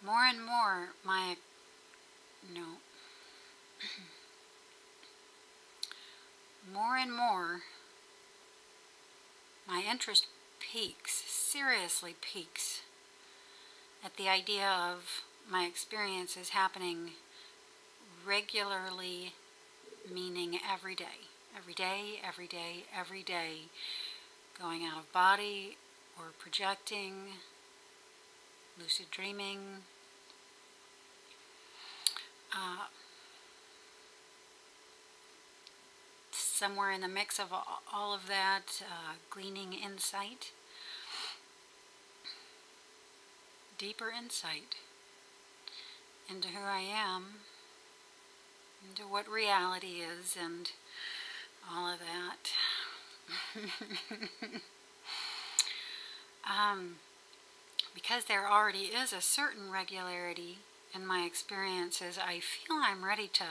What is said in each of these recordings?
more and more more and more my interest peaks, seriously peaks, at the idea of my experiences happening regularly, meaning every day, every day, every day, every day, going out of body or projecting, lucid dreaming, somewhere in the mix of all of that, gleaning insight, deeper insight into who I am, into what reality is, and all of that. Because there already is a certain regularity in my experiences, I feel I'm ready to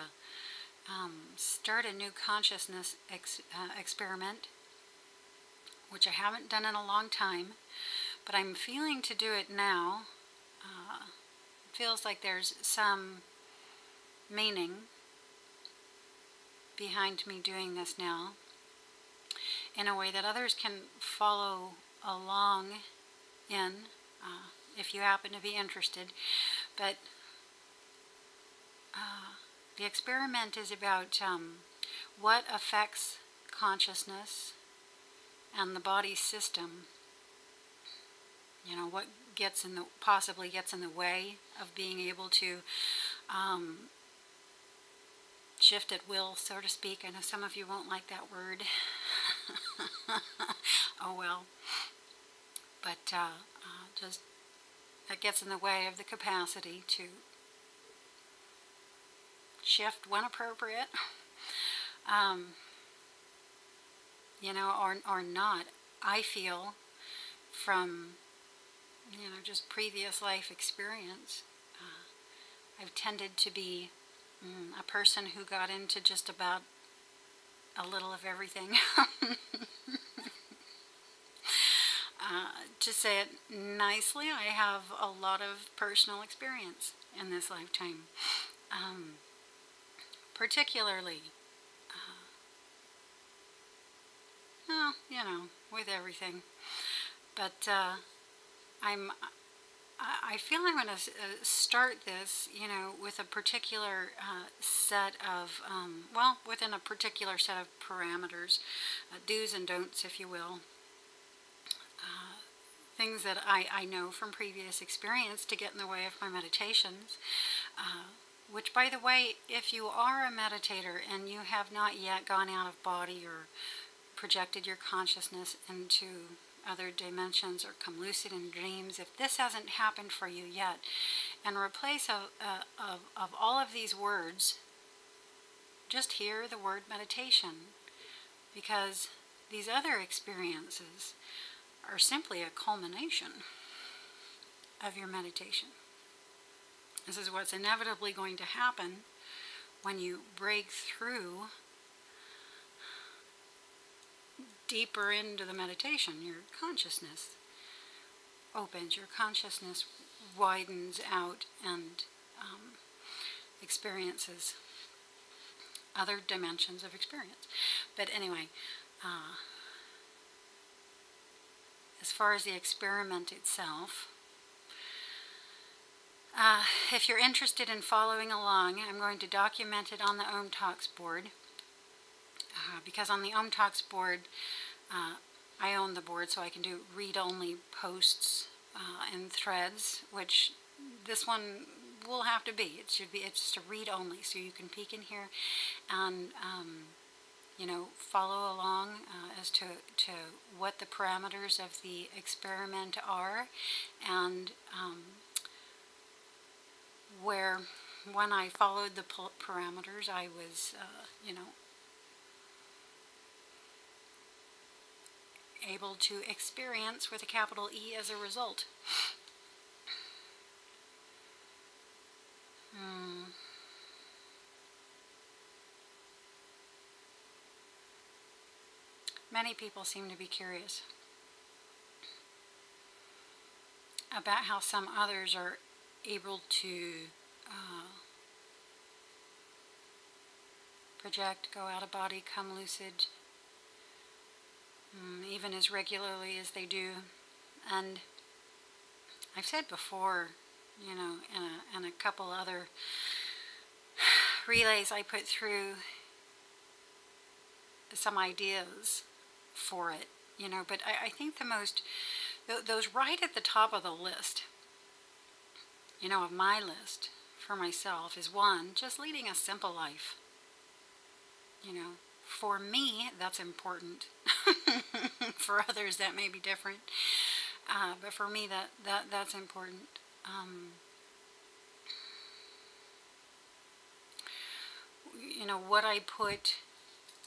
start a new consciousness experiment, which I haven't done in a long time, but I'm feeling to do it now. It feels like there's some meaning behind me doing this now, in a way that others can follow along in, if you happen to be interested. But the experiment is about what affects consciousness and the body system. You know, what possibly gets in the way of being able to shift at will, so to speak. I know some of you won't like that word. Oh well. But just that gets in the way of the capacity to shift when appropriate, you know, or not. I feel from, you know, just previous life experience, I've tended to be a person who got into just about a little of everything. To say it nicely, I have a lot of personal experience in this lifetime. Particularly, well, you know, with everything. But I feel I'm going to start this, you know, with a particular set of, well, within a particular set of parameters, do's and don'ts, if you will. Things that I know from previous experience to get in the way of my meditations. Which, by the way, if you are a meditator and you have not yet gone out of body or projected your consciousness into other dimensions or come lucid in dreams, if this hasn't happened for you yet, in replace of all of these words, just hear the word meditation, because these other experiences are simply a culmination of your meditation. This is what's inevitably going to happen when you break through deeper into the meditation. Your consciousness opens, your consciousness widens out and experiences other dimensions of experience. But anyway, as far as the experiment itself, if you're interested in following along, I'm going to document it on the Omtalks board, because on the Omtalks board, I own the board, so I can do read-only posts and threads, which this one will have to be. It's just a read-only, so you can peek in here and you know, follow along as to what the parameters of the experiment are, and where, when I followed the parameters, I was, you know, able to experience with a capital E as a result. Many people seem to be curious about how some others are able to project, go out of body, come lucid, even as regularly as they do. And I've said before, you know, in a couple other relays I put through some ideas for it, you know, but I think the most, those right at the top of the list, you know, of my list for myself is one, just leading a simple life. You know, for me, that's important. For others, that may be different. But for me, that's important. You know, what I put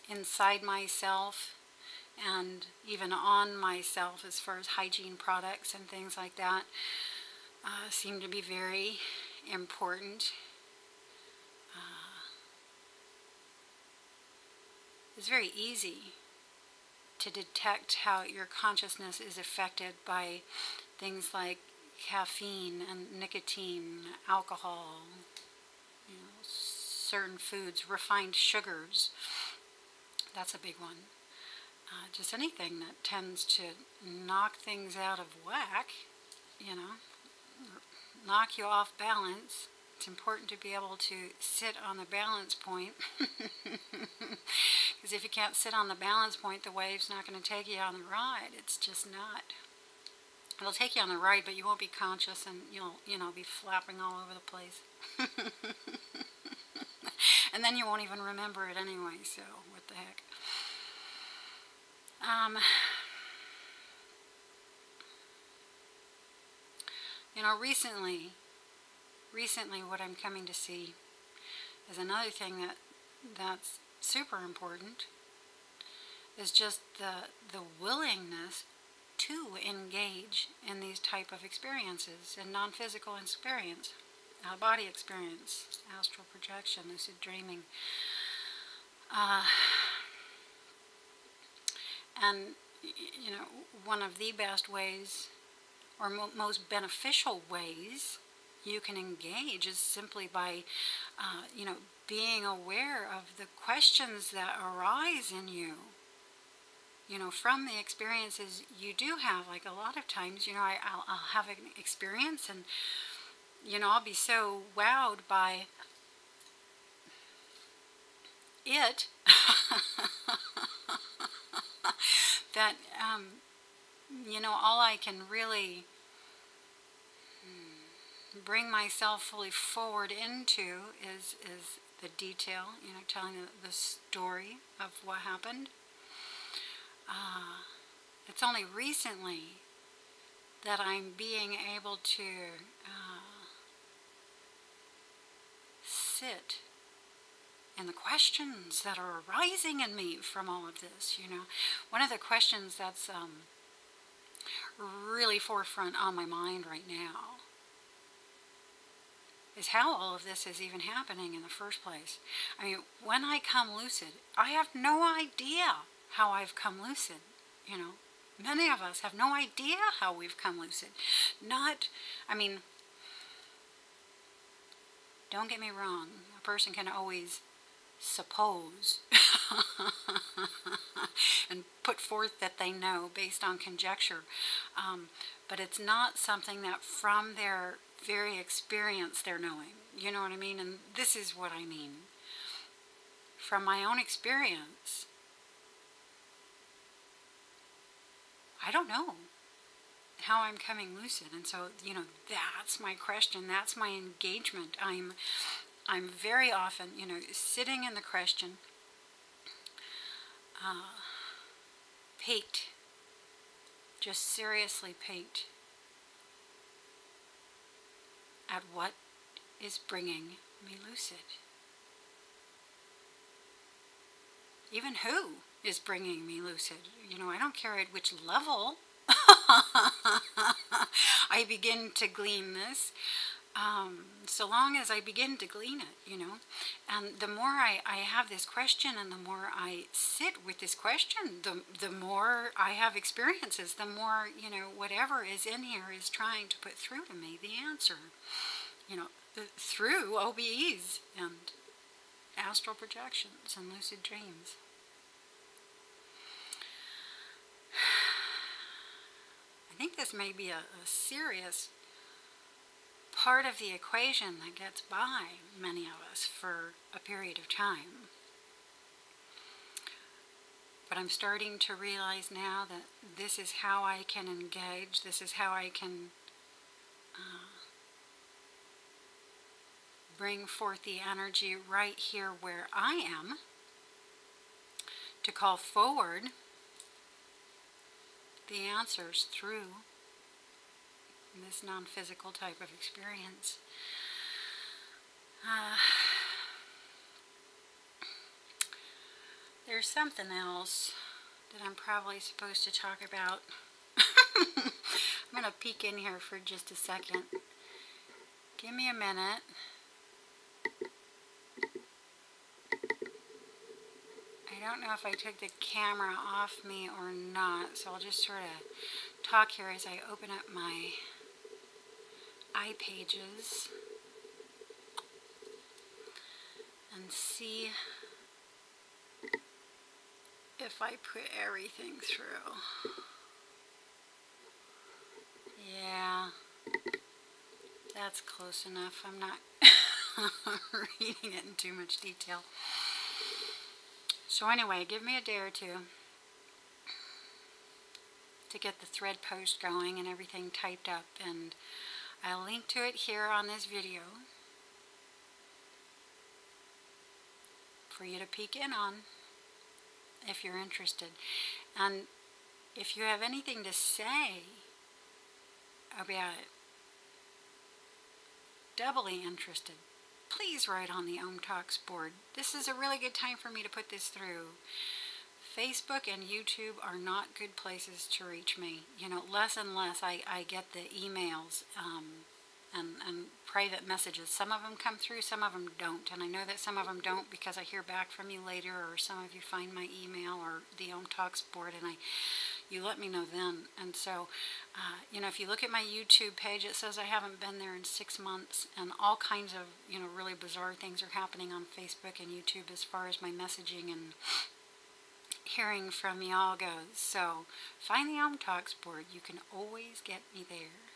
inside myself and even on myself as far as hygiene products and things like that seem to be very important. It's very easy to detect how your consciousness is affected by things like caffeine and nicotine, alcohol, you know, certain foods, refined sugars. That's a big one. Just anything that tends to knock things out of whack, you know, knock you off balance. It's important to be able to sit on the balance point. Because if you can't sit on the balance point, the wave's not going to take you on the ride. It's just not. It'll take you on the ride, but you won't be conscious, and you'll, you know, be flapping all over the place. And then you won't even remember it anyway, so what the heck. You know, recently what I'm coming to see is another thing that's super important, is just the willingness to engage in these type of experiences, in non-physical experience, body experience, astral projection, lucid dreaming. And, you know, one of the best ways, or most beneficial ways you can engage is simply by, you know, being aware of the questions that arise in you, you know, from the experiences you do have. Like a lot of times, you know, I'll have an experience and, you know, I'll be so wowed by it that, you know, all I can really bring myself fully forward into is the detail, you know, telling the story of what happened. It's only recently that I'm being able to sit in the questions that are arising in me from all of this, you know. One of the questions that's really forefront on my mind right now is how all of this is even happening in the first place. I mean, when I come lucid, I have no idea how I've come lucid, you know. Many of us have no idea how we've come lucid. I mean, don't get me wrong, a person can always suppose and put forth that they know based on conjecture, but it's not something that from their very experience they're knowing. You know what I mean? And this is what I mean. From my own experience, I don't know how I'm coming lucid. And so, you know, that's my question, that's my engagement. I'm very often, you know, sitting in the question, piqued, just seriously piqued at what is bringing me lucid. Even who is bringing me lucid. You know, I don't care at which level I begin to glean this. So long as I begin to glean it, you know. And the more I have this question, and the more I sit with this question, the more I have experiences, the more, you know, whatever is in here is trying to put through to me the answer. through OBEs and astral projections and lucid dreams. I think this may be a serious part of the equation that gets by many of us for a period of time. But I'm starting to realize now that this is how I can engage, this is how I can bring forth the energy right here where I am to call forward the answers through this non-physical type of experience. There's something else that I'm probably supposed to talk about. I'm going to peek in here for just a second. Give me a minute. I don't know if I took the camera off me or not, so I'll just sort of talk here as I open up my iPages and see if I put everything through. Yeah, that's close enough. I'm not reading it in too much detail. So anyway, give me a day or two to get the thread post going and everything typed up, and I'll link to it here on this video for you to peek in on if you're interested. And if you have anything to say about it, doubly interested, please write on the Omtalks board. This is a really good time for me to put this through. Facebook and YouTube are not good places to reach me. You know, less and less I get the emails and private messages. Some of them come through, some of them don't. And I know that some of them don't because I hear back from you later, or some of you find my email or the Omtalks board and you let me know then. And so, you know, if you look at my YouTube page, it says I haven't been there in 6 months, and all kinds of, you know, really bizarre things are happening on Facebook and YouTube as far as my messaging and hearing from y'all goes. So find the Omtalks board. You can always get me there.